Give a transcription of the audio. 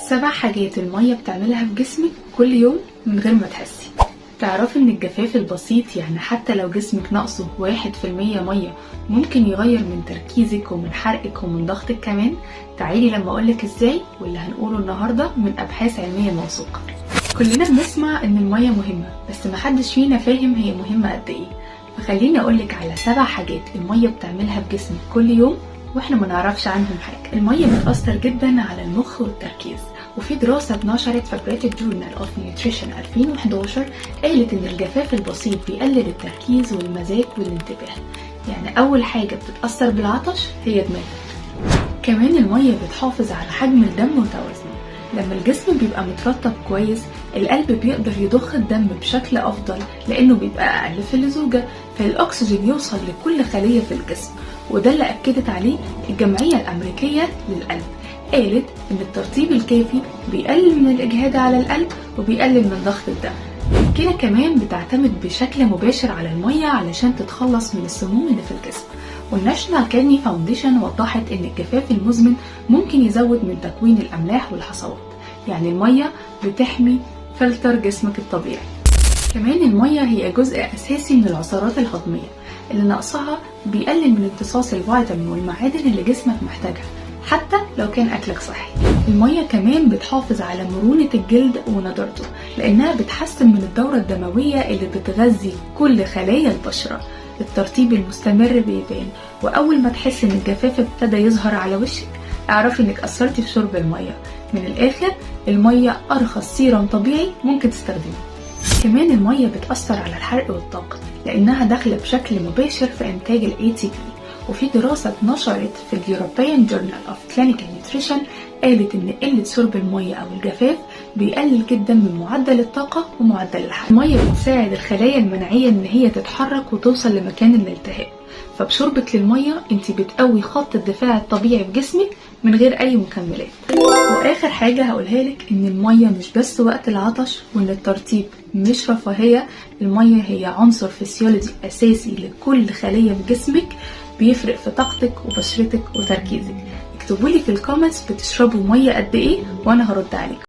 7 حاجات المية بتعملها في جسمك كل يوم من غير ما تحسي. تعرفي ان الجفاف البسيط، يعني حتى لو جسمك ناقصه 1% مية، ممكن يغير من تركيزك ومن حرقك ومن ضغطك كمان؟ تعالي لما اقولك ازاي، واللي هنقوله النهاردة من ابحاث علمية موثوقة. كلنا بنسمع ان المية مهمة، بس محدش فينا فاهم هي مهمة قد ايه. فخليني اقولك على 7 حاجات المية بتعملها في جسمك كل يوم واحنا ما نعرفش عنهم حاجة. المية بتأثر جدا على المخ والتركيز، وفي دراسة اتنشرت في British Journal of Nutrition 2011 قالت ان الجفاف البسيط بيقلل التركيز والمزاج والانتباه. يعني اول حاجة بتتأثر بالعطش هي دماغك. كمان المية بتحافظ على حجم الدم وتوازنه. لما الجسم بيبقى مترطب كويس، القلب بيقدر يضخ الدم بشكل افضل لانه بيبقى اقل في اللزوجة، فالاكسجين يوصل لكل خلية في الجسم. وده اللي اكدت عليه الجمعية الامريكية للقلب. قالت ان الترطيب الكافي بيقلل من الاجهاد على القلب وبيقلل من ضغط الدم. الكلى كمان بتعتمد بشكل مباشر على المية علشان تتخلص من السموم اللي في الجسم. والناشونال كيدني فاونديشن وضحت ان الجفاف المزمن ممكن يزود من تكوين الاملاح والحصوات. يعني المية بتحمي فلتر جسمك الطبيعي. كمان المية هي جزء اساسي من العصارات الهضمية، اللي نقصها بيقلل من امتصاص الفيتامين والمعادن اللي جسمك محتاجها حتى لو كان اكلك صحي. المية كمان بتحافظ على مرونة الجلد ونضارته، لانها بتحسن من الدورة الدموية اللي بتغذي كل خلايا البشرة. الترطيب المستمر بيبان، واول ما تحس ان الجفاف ابتدى يظهر على وشك، اعرفي انك قصرتي في شرب المية. من الاخر، المية ارخص سيرم طبيعي ممكن تستخدمه. كمان المية بتأثر على الحرق والطاقة، لانها داخلة بشكل مباشر في انتاج ال ATP. وفي دراسة اتنشرت في European Journal of Clinical Nutrition قالت ان قلة شرب المية او الجفاف بيقلل جدا من معدل الطاقة ومعدل الحرق. المية بتساعد الخلايا المناعية ان هي تتحرك وتوصل لمكان الالتهاب، فبشربك للمية انت بتقوي خط الدفاع الطبيعي في جسمك من غير اي مكملات. واخر حاجة هقولها لك ان المية مش بس وقت العطش، وان الترطيب مش رفاهية. المية هي عنصر فسيولوجي اساسي لكل خلية في جسمك، بيفرق في طاقتك وبشرتك وتركيزك. اكتبولي في الكومنتس بتشربوا مية قد ايه وانا هرد عليكم.